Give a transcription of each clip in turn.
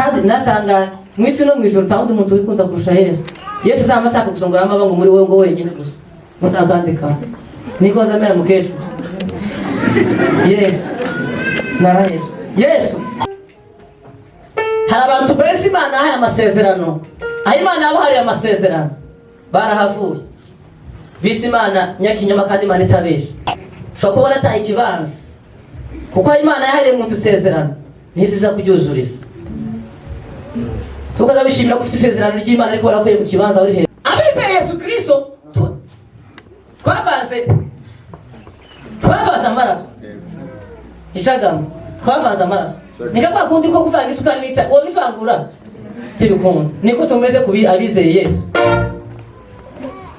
kandi natanga mwisi no mwijuru tawundi muntu wikunda kurusha Yesu. Yesu zama saka kusongora amabanga muri wewe ngo wenyine gusa mutakandika niko zamera mukesho. Yesu nara Yesu hari abantu benshi Imana yahaye amasezerano, aho Imana yabahaye amasezerano barahavuye bisi Imana nyakinyoma kandi Imana itabesha. Ushobora kuba warataye ikibanza kuko Imana yahaye umuntu isezerano ntiziza kuryuzuriza. Tukaza bishimira kufite isezerano ry'Imana ariko waravuye mu kibanza uri hejuru. Abizeye Yesu Kristo twavanze amaraso ishagamo, twavanze amaraso nikakwa kundi ko kuvanga isukari nita wo bivangura tibikunda. Niko tumeze kubi abizeye Yesu.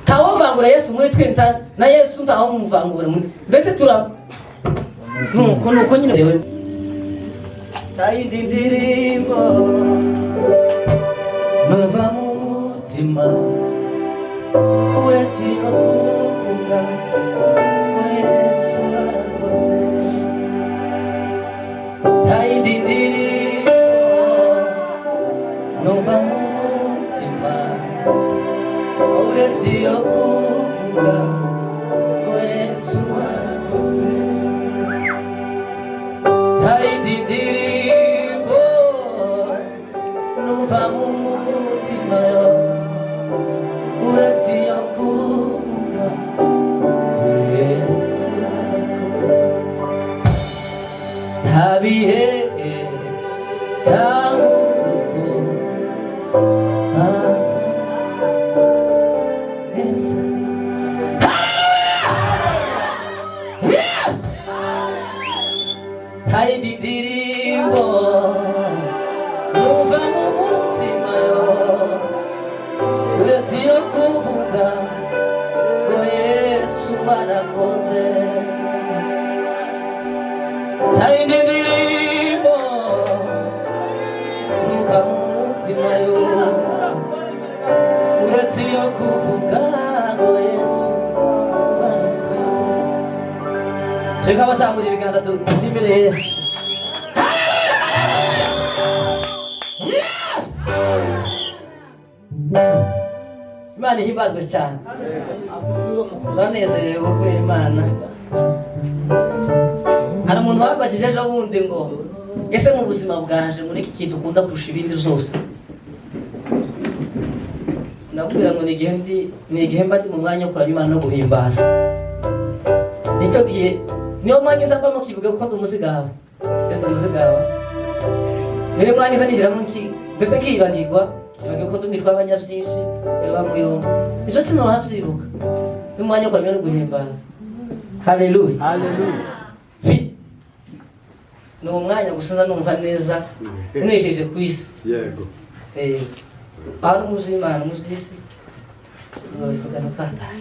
Tawo vangura Yesu muri twinta na Yesu ntaho muvangura muri mbese tura nuko nyine rewe tayidindirimbo numva mu mutima uretse kuvuga Yesu arakoze. Tayidindirimbo numva mu mutima uretse kuvuga Yesu arakoze. Tayidindirimbo numva mu mutima uretse kuvuga Yesu arakoze. Tabihe tangufu tayidindirimbo numva mu mutima uretse kuvuga ngo Yesu arakoze. Tayidindirimbo numva mu mutima uretse kuvuga ngo Yesu arakoze. Chega abazamura ibiganza dusimbere Yesu. Imana ihimbazwe cyane. Turanezerewe kubera Imana. Hari umuntu wabajije ejo bundi ngo ese mu buzima bwanje muri iki kintu ukunda kurusha ibindi zose? Ndabwira ngo ni igihe mba ndi mu mwanya wo kuramya Imana no guhimbaza. Nicyo gihe niyo mwanya uza kwamo kivuga kuko ndi umuzigawe. Senta umuzigawe. Niyo mwanya uza nigira munki mbese kibagirwa kibaga ko ndumishwa abanyavyinshi baba muyomba. Ivyo sinohavyibuka. Ni mwanya wo kuramya no guhimbaza. Haleluya. Haleluya. Ni umwanya gusa numva neza unesheje ku isi. Yego. Aho muzimana muzisi. Tuzobivugana twataye.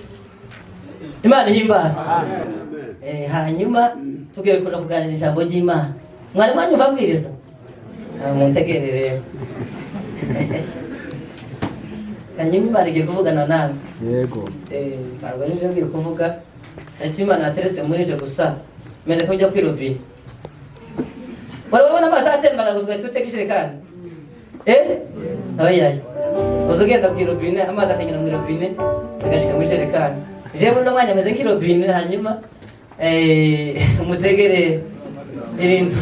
Imana ihimbaza. Amen. Hanyuma tugiye kuganira ijambo ry'Imana. Mwari mwanyumva mbwiriza? Muntegerere. Hanyuma Imana igiye kuvugana nawe. Yego. Ntabwo nivyo ngiye kuvuga. Ati Imana ateretse muri je gusa. Meze ko njya kwirobine. Warabona amazi atembaga guzwe tuteka ijerekani? Oya. Uzogenda kwirobine amazi akanyura mu irobine agashika mu ijerekani. Jewe no mwanya meze nk'irobine hanyuma umutegere ibintu.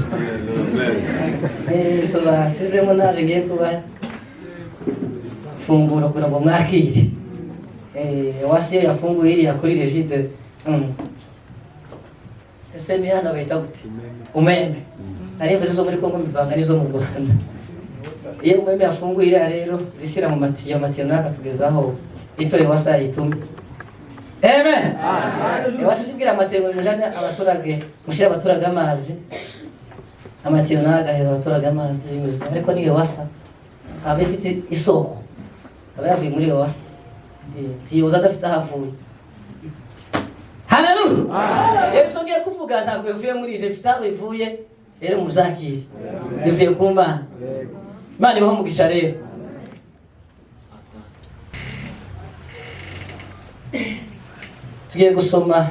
Tubasizemo naje ngiye kuba funguro kugira ngo mwakire. Wasiye yafunguye iri yakurire jide. Ese ni hano bayita gute? Umeme. Arivuze zo muri Kongo mivanga nizo mu Rwanda. Iyo umeme yafunguye iri rero zishyira mu matiyo naka tugezaho icyo Ewasa yitumye. Amen. Ewasa sibwira amatiyo mujane abaturage mushira abaturage amazi. Amatiyo nagaheza abaturage amazi binyuze ariko ni Ewasa abifite isoko. Abayavuye muri Ewasa. Tiyo uzadafite havuye. Haleluya. Rero tugiye kuvuga ntabwo bivuye muri je fitabo bivuye rero muzakire. Bivuye ku Mana. Imana ibaho mugisha rero. Tugiye gusoma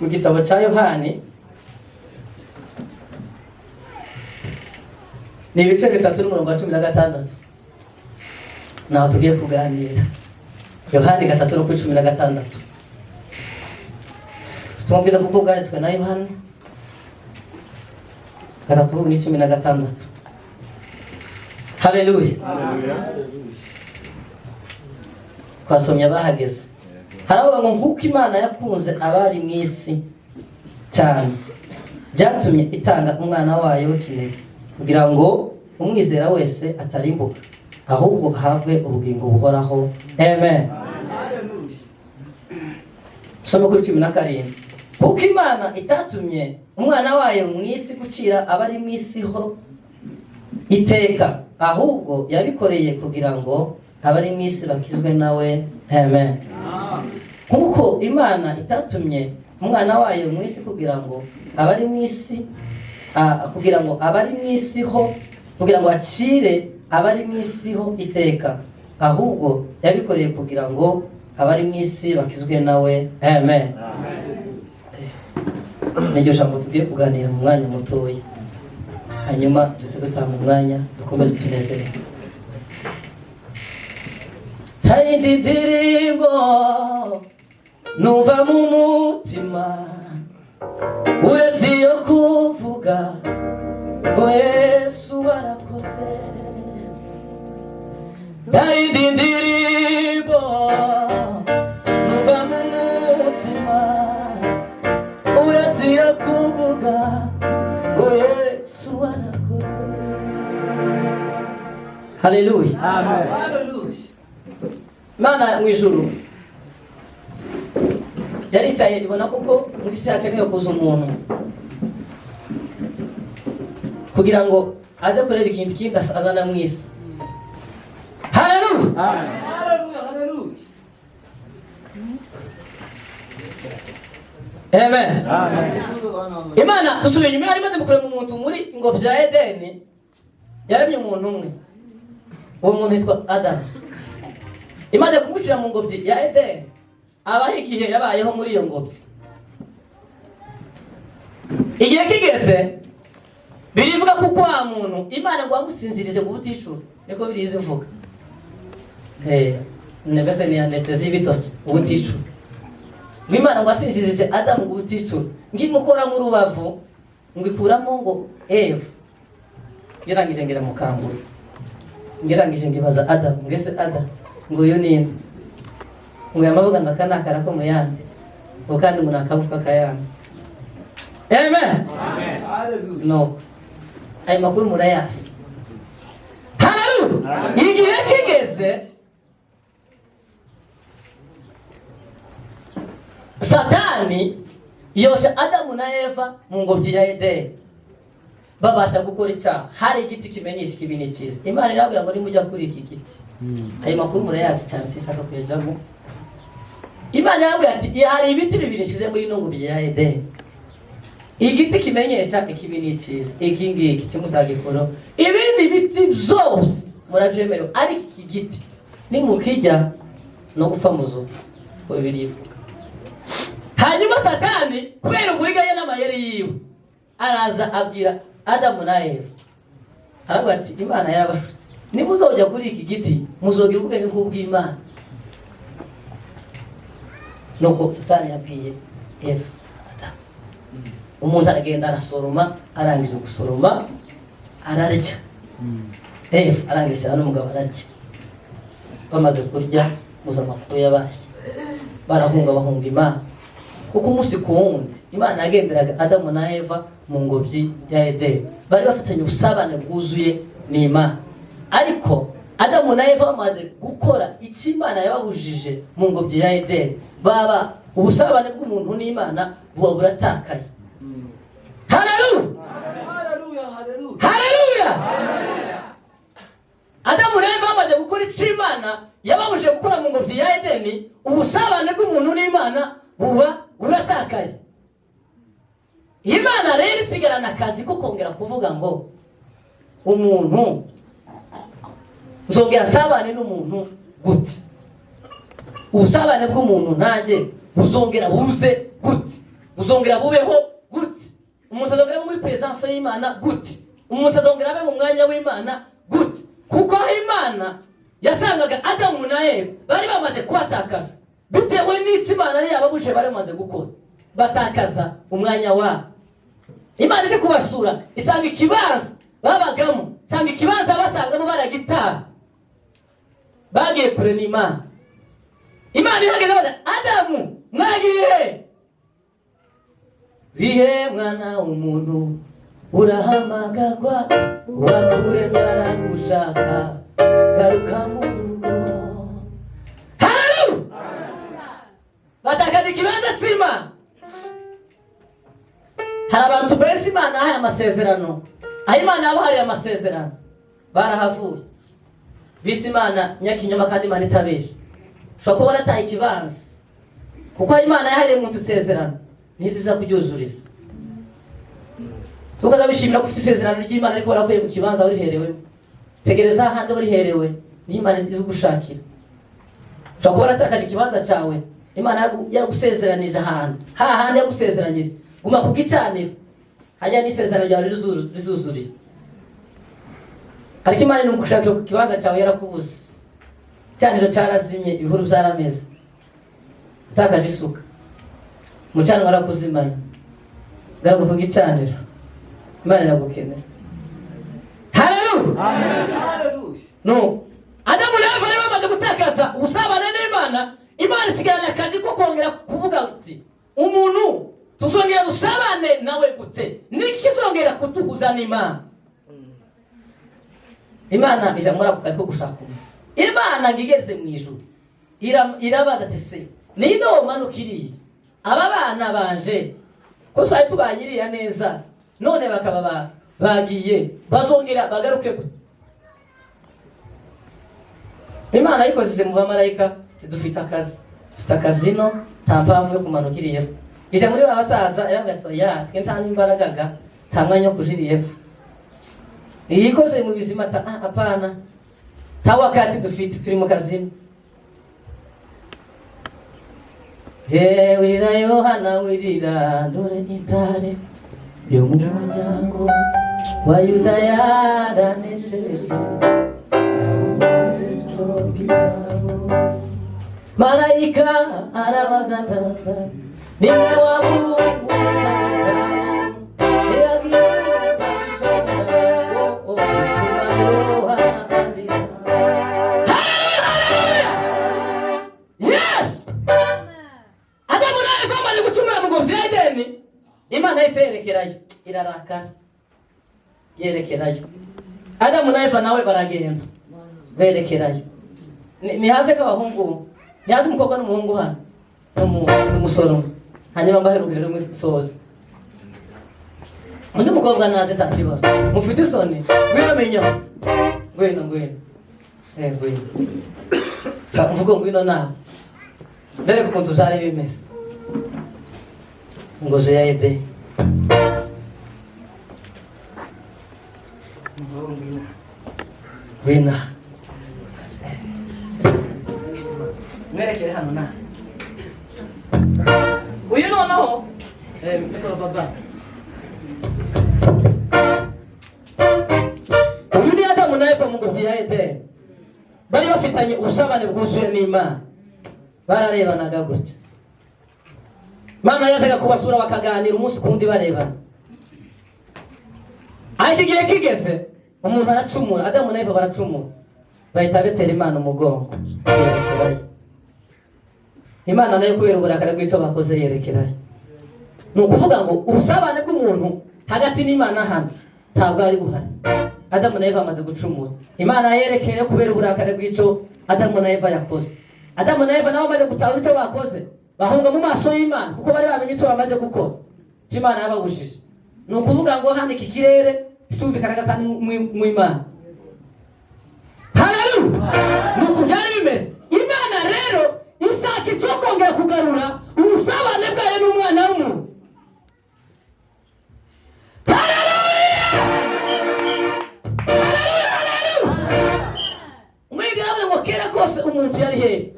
mu gitabo cya Yohani ni ibice 3:16 naho tugiye kuganira. Yohani 3:16 tumubwiza kuko bwanditswe na Yohani 3:16. Haleluya. Twasomye abahageze. Haravuga ngo nk'uko Imana yakunze abari mu isi cyane byatumye itanga umwana wayo w'ikinege kugira ngo umwizera wese atarimbuka ahubwo ahabwe ubugingo buhoraho. Amen. Soma kuri 17. Kuko Imana itatumye umwana wayo mu isi gucira abari mu isi ho iteka ahubwo yabikoreye kugira ngo abari mu isi bakizwe nawe. Amen. Kuko Imana itatumye umwana wayo mu isi kugira ngo abari mu isi ho kugira ngo acire abari mu isi ho iteka ahubwo yabikoreye kugira ngo abari mu isi bakizwe nawe. Amen. Niryo jambo tugiye kuganira mu mwanya mutoya, hanyuma dutanga umwanya dukomeze tunezerewe. Tayindi ndirimbo numva mu mutima uretse iyo kuvuga ngo Yesu warakoze. Tayindi ndirimbo numva mu mutima uretse iyo kuvuga ngo Yesu warakoze. Haleluya. Amen. Mana mu ijuru yaricaye ibona kuko muri isi hakenewe kuza umuntu kugira ngo aze kureba ikintu kindi azana mu isi. Haleluya. Amen. Imana tusubiye inyuma yari imaze kurema umuntu muri ingobyi ya Edeni, yaremye umuntu umwe. Uwo muntu yitwa Adamu. Imaze kumushyira mu ngobyi ya Edeni, abaho igihe yabayeho muri iyo ngobyi. Igihe kigeze birivuga kuko wa muntu Imana ngo amusinzirize ngo buticura, niko birizi vuga. Nebese ni anesthesia bitose ubuticura. Imana ngo asinzirize Adamu ngo buticura. Ngimukora mu rubavu ngikuramo ngo Eve. Ngerangije ngira mukangura. Ngerangije ngibaza Adamu, ngese Adamu ngo yo ninde? Ngo yamavuga ngo akanakara ko muyande. Ngo kandi ngo nakavuka kayande. Amen. Hallelujah. No. Ay makuru murayasi. Hallelujah. Igihe kigeze Satani yosha Adamu na Eva mu ngobyi ya Edeni. Babasha gukora icyaha. Hari igiti kimenyesha ikibi n'ikiza. Imana irabwira ngo nimujya kuri iki giti. Ayo makuru murayazi cyane sishaka kuyajamo. Imana irabwira ati hari ibiti bibiri shize muri ino ngobyi ya Edeni. Igiti kimenyesha ikibi n'ikiza. Iki ngiki kimutagikoro. Ibindi biti byose murabyemerewe, ari iki giti nimukijya no gupfa muzuka. Ko birivuga. Hanyuma Satani kubera uburiganya n'amayeri yiwe araza abwira Adamu na Eva, aravuga ati Imana yarabashutse, nimuzojya kuri iki giti muzogira ubwenge nk'ubw'Imana. Nuko Satani yabwiye Eva, Adamu, umuntu aragenda arasoroma, arangije gusoroma ararya. Eva arangije n'umugabo ararya. Bamaze kurya muzamakuru yabashye, barahunga bahunga Imana. Kuko umunsi ku wundi Imana yagenderaga Adamu na Eva mu ngobyi ya Edeni, bari bafatanye ubusabane bwuzuye n'Imana. Ariko Adamu na Eva bamaze gukora icyo Imana yababujije mu ngobyi ya Edeni, baba ubusabane bw'umuntu n'Imana buba buratakaye. Haleluya. Hallelujah. Haleluya. Adamu na Eva bamaze gukora icyo Imana yababujije gukora mu ngobyi ya Edeni, ubusabane bw'umuntu n'Imana buba uratakaye. Imana rero isigarana akazi ko kongera kuvuga ngo umuntu nzongera sabane n'umuntu gute, ubusabane bw'umuntu nanjye buzongera buze gute. uzongera bubeho gute? Umuntu azongera muri presence y'Imana gute? Umuntu azongera abe mu mwanya w'Imana gute? Kuko Imana yasangaga Adamu na Eva bari bamaze kwatakaza bitewe n'icyo Imana yari yababuje bari bamaze gukora, batakaza umwanya wabo. Imana ije kubasura isanga ikibanza babagamo, isanga ikibanza basangamo baragitaha, bagiye kure n'Imana. Imana ihageze bati Adamu mwagiye bihe mwana w'umuntu urahamagagwa wakuremye aragushaka garuka mu rugo. Haleluya! Batakaza ikibanza cy'Imana. Hari abantu benshi Imana yahaye amasezerano, aho Imana yabahaye amasezerano barahavuye, bise Imana nyakinyoma kandi Imana itabesha. Ushobora kubona ataye ikibanza kuko Imana yahaye umuntu isezerano ntiziza kuryuzuriza. Tukaza bishimira ko ufite isezerano ry'Imana ariko waravuye mu kibanza wariherewe. Tegereza ahandi wariherewe ni Imana izi gushakira. Ushobora kubona atakaje ikibanza cyawe, Imana yagusezeranije ahantu hahandi yagusezeranije. Guma ku gicaniro hajya n'isezerano ryawe rizuzurira. Ariko Imana ni gushakira ku kibanza cyawe yarakubuze. Icaniro cyarazimye, ibihuru byarameze, utakaje isuka, umucanwa warakuzimanye. Garuka ku gicaniro, Imana iragukenera. Haleluya! Haleluya! No, Adamu na Eva bamaze gutakaza ubusabane n'Imana. Imana isigarana akazi ko kongera kuvuga ati umuntu tuzongera dusabane nawe gute? Niki kizongera kutuhuza n'Imana? Imana ijamura ku kazi ko gushaka umuntu. Imana ngigeze mu ijuru irabaza ati se ninde womanukiriye aba bana banje ko twari tubanyiriye neza none bakaba bagiye bazongera bagaruke gute? Imana yikoze mu bamarayika dufite akazi no tampamvu yo kumanukiriye. Ije muri abasaza yagato ya twe nta n'imbaraga ga nta mwanya wo kujiriye. Yikoze mu bizima apana ta wakati dufite turi mu kazini. He wirira Yohana wirira dore intare yo mu muryango wa Yuda yaranesheje. Malaika arabazatata niwe wabu Imana iserekerayo irarakara yerekerayo. Adamu na Eva nawe baragenda berekerayo. Ni haze k'abahungu, ni haze umukobwa n'umuhungu hano n'umusoro, hanyuma mbaherukire mu soza. Undi mukobwa naze takibazo mufite isoni ngwino menya ngwino ngwino sa mvugo ngwino na dere ko tuzari bimeze ngoze ya ede ngwino nerekere hano na uyu noneho mikoro baba. Uyu ni Adamu na Eva mu ngobyi ya Edeni, bari bafitanye ubusabane bwuzuye n'Imana, bararebanaga gutya. Imana yazaga kubasura bakaganira umunsi kundi barebana. Ariko igihe kigeze umuntu aracumura, Adamu na Eva baracumura, bahita betera Imana umugongo yerekerayo. Imana nayo kubera uburakari bw'icyo bakoze yerekerayo. Ni ukuvuga ngo ubusabane bw'umuntu hagati n'Imana hano ntabwo ari buhari. Adamu na Eva bamaze gucumura, Imana yerekeye kubera uburakari bw'icyo Adamu na Eva yakoze. Adamu na Eva nabo bamaze gutahura icyo bakoze, bahunga mu maso y'Imana kuko bari bamenye icyo bamaze gukora, icyo Imana yababujije. Ni ukuvuga ngo hano iki kirere cyumvikanaga kandi mu Imana. Haleluya! Ni uko byari bimeze. Imana rero isaka icyo kongera kugarura ubusabane bwayo n'umwana w'umuntu. Umuntu yari he?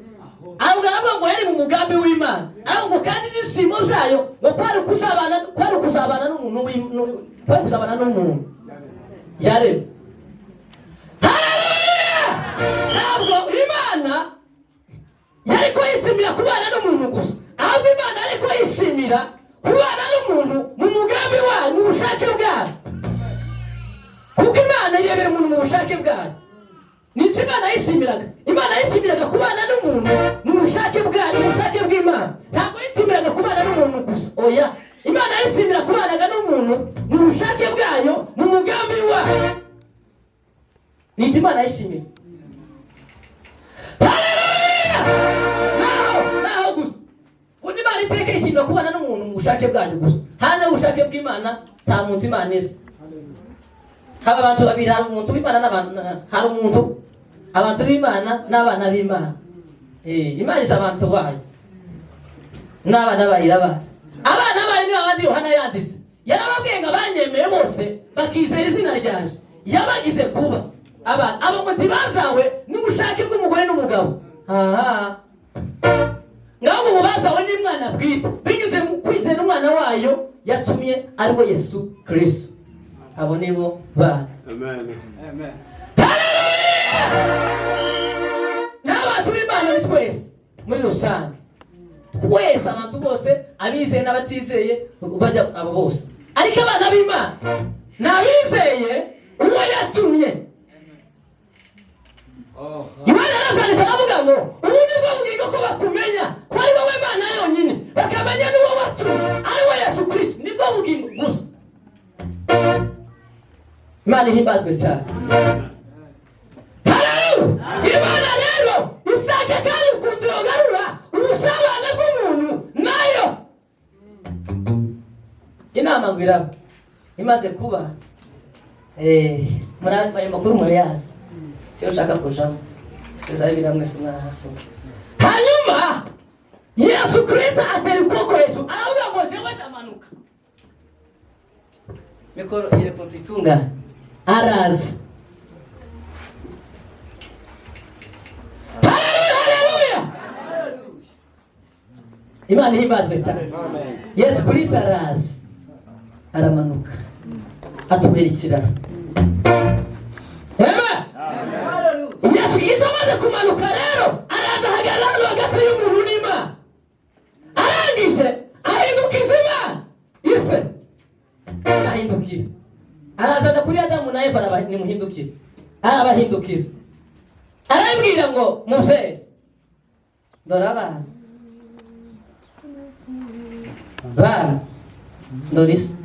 Ahubwo ngo yari mu mugambi w'Imana. Ahubwo kandi ibyishimo byayo ngo kwari kuzabana n'umuntu kwari kuzabana n'umuntu yaremye. Ntabwo Imana yari ko yishimira kubana n'umuntu gusa, ahubwo Imana yari ko yishimira kubana n'umuntu mu mugambi wayo, mu bushake bwayo, kuko Imana irebera umuntu mu bushake bwayo. Nicyo Imana yishimiraga. Imana yishimiraga kubana n'umuntu mu bushake bwayo, mu bushake bw'Imana. Ntabwo yishimiraga kubana n'umuntu gusa, oya, Imana yishimira kubanaga n'umuntu mu bushake bwayo, mu mugambi wayo. Nicyo Imana yishimira. Haleluya! Naho gusa undi Imana iteka yishimira kubana n'umuntu mu bushake bwayo gusa. Hanze y'ubushake bw'Imana nta muntu Imana izi. Haba abantu babiri, hari umuntu w'Imana n'abantu, hari umuntu abantu b'Imana n'abana b'Imana. Imana isa abantu bayo n'abana bayo irabazi. Abana bayo nibo abandi Yohana yanditse, yarababwiye ngo abanyemeye bose bakizera izina ryaje yabagize kuba abana. Abo ngo ntibabyawe n'ubushake bw'umugore n'umugabo, ngaho ubu babyawe n'Imana bwite binyuze mu kwizera umwana wayo yatumye, ari we Yesu Kristo. Abo nibo bana. Amen. Amen. N'abantu b'Imana ni twese muri rusange, twese abantu bose, abizeye n'abatizeye, bajya abo bose. Ariko abana b'Imana n'abizeye uwo yatumye. Imana yarazanditse aravuga ngo ubu ni bwo bugingo ko bakumenya ko ari wowe Imana yonyine, bakamenya n'uwo watumye ari we Yesu Kristo. Nibwo bugingo gusa. Imana ihimbazwe cyane. Haleluya! Imana rero isaka kandi kutugarura ubusabane bw'umuntu nayo. Inama ngwira imaze kuba ayo makuru murayazi, siyo ushaka kujamo, twese biramwe mwarahaso. Hanyuma Yesu Kristo atera ukuboko hejuru aravuga ngo zewe ndamanuka. Mikoro ire kuntitunga araza. Haleluya! Imana ihimbazwe cyane. Yesu Kristo araza, aramanuka, atubera ikiraro. Amen. Yesu Kristo amaze kumanuka rero araza ahagarara hagati y'umuntu n'Imana, arangije ahindukiza Imana ise, ahindukira arazana kuri Adamu na Eva, nimuhindukire, arabahindukiza, arabwira ngo muvyeyi, dore abana bana, dore isi.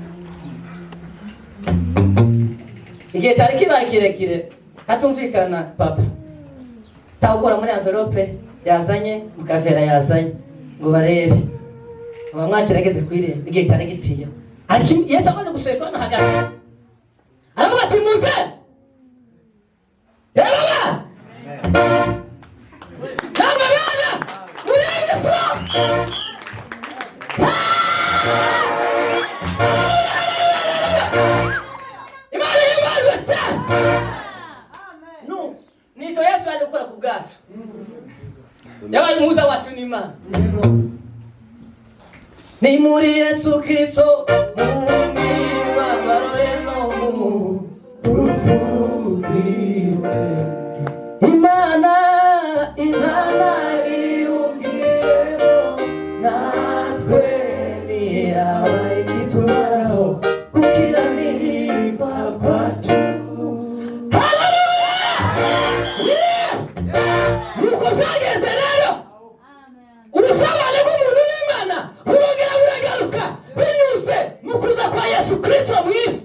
Igihe cyari kibaye kirekire hatumvikana, papa tawukora muri envelope yazanye, mukavera yazanye ngo barebe abamwakirageze kwireba. Igihe cyari gitiye, ariko Yesu amaze gusohoka hano hagati aravuga ati muze reba bana, ntabwo bana murebe so. Imana ihimbazwe cyane. Nicyo Yesu yaje gukora ku bwacu, yabaye umuhuza wacu n'Imana. Ni muri Yesu Kristo mu mibabaro ye no mu rupfu rwiwe, Imana iyumviyemo natwe ntiyabaye igitumanaho gukiranirwa kwacu. Haleluya! Yes! Nuko byageze rero ubusabane bw'umuntu n'Imana burongera buragaruka binyuze mu kuza kwa Yesu Kristo mu isi.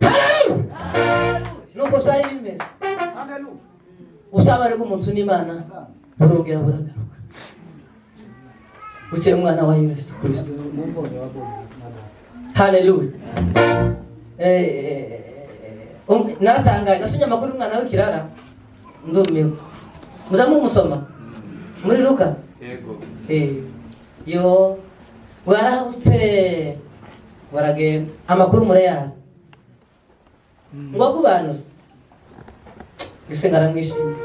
Haleluya! Nuko byari bimeze. Ubusabane bw'umuntu n'Imana burongera buragaruka bukeye umwana wa Yesu Kristo. Haleluya! Naratangaye, nasinye amakuru umwana w'ikirara, ndumiwe. Muzamumusoma muri Luka? Yego. Yo warahuse waragenda, amakuru murayazi. Ngo kubanuse ese ngaramwishimye,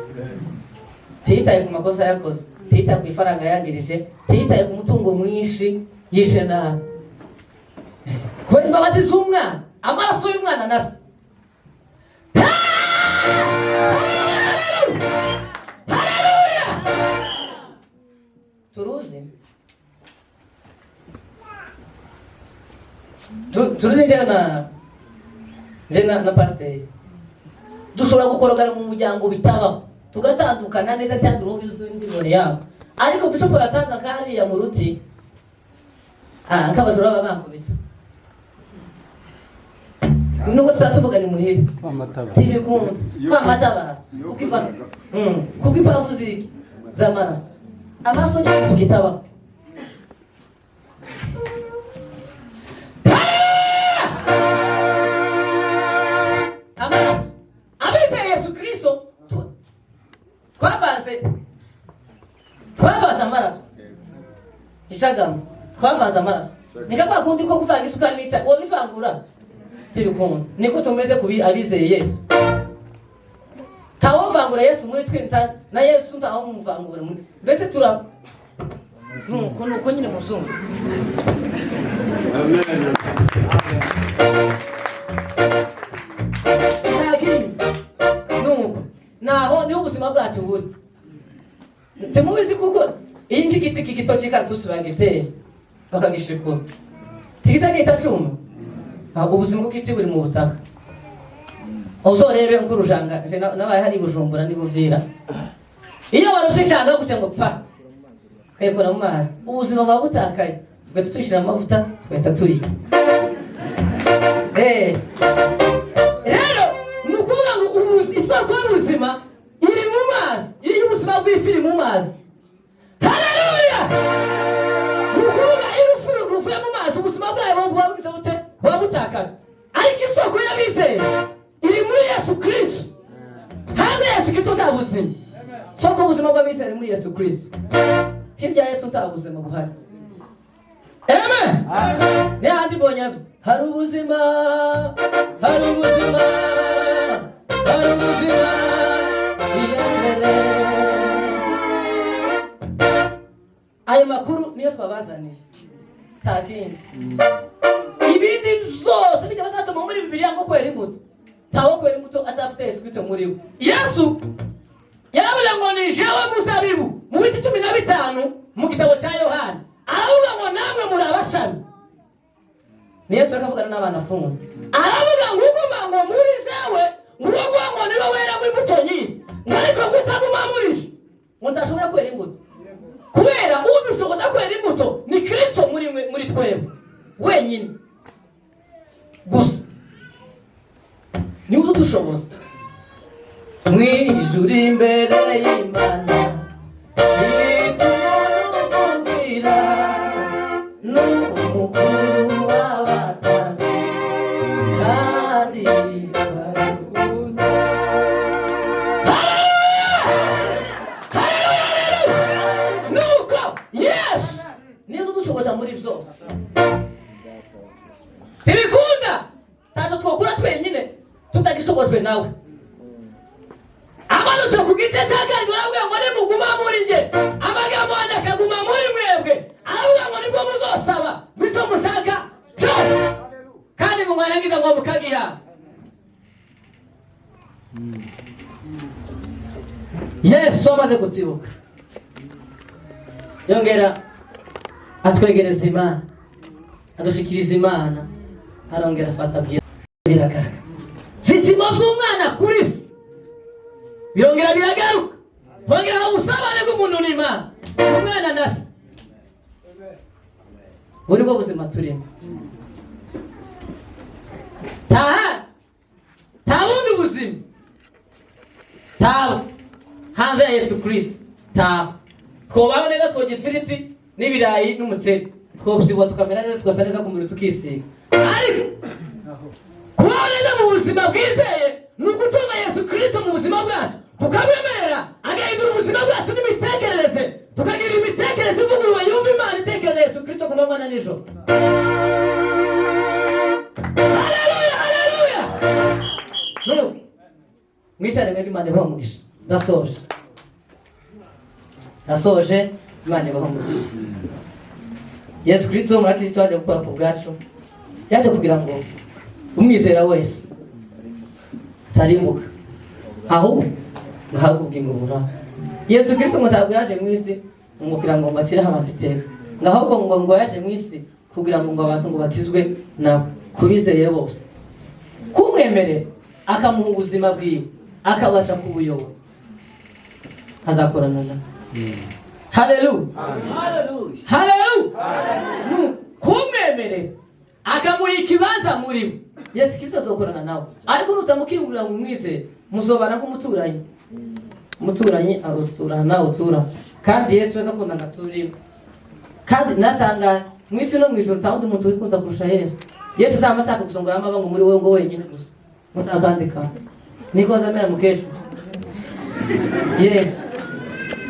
tiyitaye ku makosa yakoze, tiyitaye ku ifaranga yangirije, tiyitaye ku mutungo mwinshi yishe nabi. Kubera imbabazi z'umwana, amaraso y'umwana na se. Haleluya! Turuzi njye na pasiteri dushobora gukorogana mu muryango bitabaho tugatandukana neza cyangwa uruhu undi muntu yabo, ariko bishop arasanga kariya mu ruti nk'abajura baba bankubita nuko tuvuga ni muhire tibikunda kwamataba kuko impamvu ziki z'amaraso, amaraso ni tukitabaho. Amaraso abizeye Yesu Kristo twavanze amaraso ishagamo, twavanze amaraso nikakwa kundi ko kuvanga isukari n'ita uwo bivangura tibikunda. Niko tumeze kubi abizeye Yesu, tawovangura Yesu muri twe na Yesu ntaho muvangura muri mbese tura nuko nyine muzumva. Amen. Naho niho ubuzima bwacu buri. Temubizi kuko iyi ngiki gito cy'ikatusi bagiteye bakagishikura tigita cyuma, ubuzima bw'igiti buri mu butaka. Uzorebe nk'urujanga nabaye hari Bujumbura ni Buvira, iyo barushikanga gucya ngo pa kayikora mu mazi, ubuzima bwa butakaye tugahita tuyishyira amavuta tugahita turya. Rero ni ukuvuga ngo isoko y'ubuzima iri mu mazi, iri ubuzima bw'ifi iri mu mazi. Haleluya! Ni ukuvuga iyo ruvuye mu mazi ubuzima bwayo buba butakaje, ariko isoko y'abizeye iri muri Yesu Kristo. Hanze Yesu Kristo nta buzima. Soko ubuzima bw'abizeye muri Yesu Kristo, hirya Yesu nta buzima buhari. Amen. Ni handi bonya hari ubuzima, hari ubuzima, hari ubuzima iyambere. Ayo makuru niyo twabazaniye takindi. Ibindi zose bijya bazasoma muri Bibiliya ngo kwera imbuto, tawo kwera imbuto atafite Yesu Kristo muri we. Yesu yaravuga ngo ni jewe muzabibu mu biti 15 mu gitabo cya Yohana, aravuga ngo namwe muri abashami. Ni Yesu akavugana n'abana afunze, aravuga ngo uguma ngo muri jewe ngurugo ngo niba wera mu imbuto nyinshi, ariko gutaguma muri je mudashobora kwera imbuto, kubera udushoboza kwera imbuto ni Kristo muri twebwe wenyine gusa, ni uzo dushoboza mwijuru imbere y'Imana. Tibikunda tato twakura twenyine tutagishobojwe nawe. Abantu tukugite cyakandi urabwe ngo ni muguma muri nge, amagambo akaguma muri mwebwe, aravuga ngo nibwo muzosaba bityo mushaka cyose kandi ngo mwarangiza ngo mukagira. Yesu amaze gutibuka yongera atwegereza Imana, adushikiriza Imana, arongera afata biragaragara zizima z'umwana kuri se birongera biragaruka, bongera ubusabane bw'umuntu n'Imana, umwana na se. Buri bwo buzima turimo ta bundi buzima tawe hanze ya Yesu Kristo tawe. Twobaho neza twogira ifiriti n'ibirayi n'umuceri, twobusibwa tukamera neza tugasa neza ku mubiri tukisiga, ariko kubaho neza mu buzima bwizeye ni ugutunga Yesu Kristo mu buzima bwacu, tukamwemerera agahindura ubuzima bwacu n'imitekerereze, tukagira imitekerereze ivuguruye yumva Imana itekereza Yesu Kristo ku manywa na nijoro. Haleluya, haleluya. Mwitane mwebwe Imana ibahe umugisha. Ndasoje. nasoje Imana ibaho mu Yesu Kristo muri cyo aje gukora ku bwacu yaje kugira ngo umwizera wese tarimuka aho ngaho ubwingo bura Yesu Kristo ngo ntabwo yaje mu isi kugira ngo mbashyire abantu iteka ngaho ngo yaje mu isi kugira ngo abantu ngo batizwe na kubizeye bose kumwemere akamuha ubuzima bwiwe akabasha kubuyoba azakorana na Hallelujah. Hallelujah. Hallelujah. Kumwemere akamuha ikibanza muri we Yesu Kristo azokorana nawe ariko nutamukingurira mu mwize muzobana kumuturanye umuturanyi aguturana utura kandi Yesu akunda ngaturi kandi natanga mwisi no mwijoro tawundi umuntu ukunda kurusha Yesu Yesu zamasaka kusongo yamaba ngo muri wewe ngo wenyine gusa mutakandika niko zamera mukesho Yesu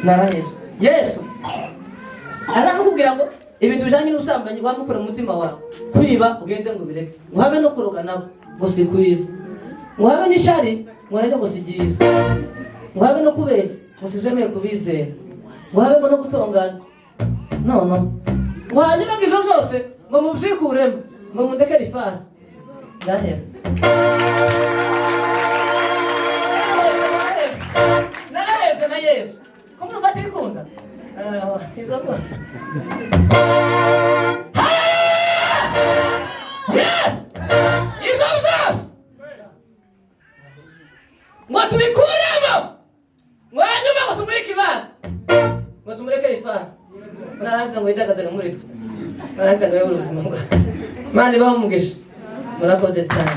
naraheze Yesu aramukubwira ngo ibintu bijanye n'ubusambanyi wamukora mu mutima wawe kwiba ugende ngo bireke uhabe no kuroga nawe gusikuriza uhabe n'ishari ngo rero gusigiriza uhabe no kubeshya musizemeye kubizera uhabe no gutongana no wanyuma ngivyo zose ngo muvyikuremo ngo mundeke rifasi ndahera naraheze na Yesu ko murumva atikunda izo ko yes izo zose ngo tubikuremo ngo hanyuma ngo tumureke ikibazo ngo tumureke rifasi narahanze ngo yidagadure muri twe narahanze ngo yobore ubuzima bwawe Imana ibahe umugisha murakoze cyane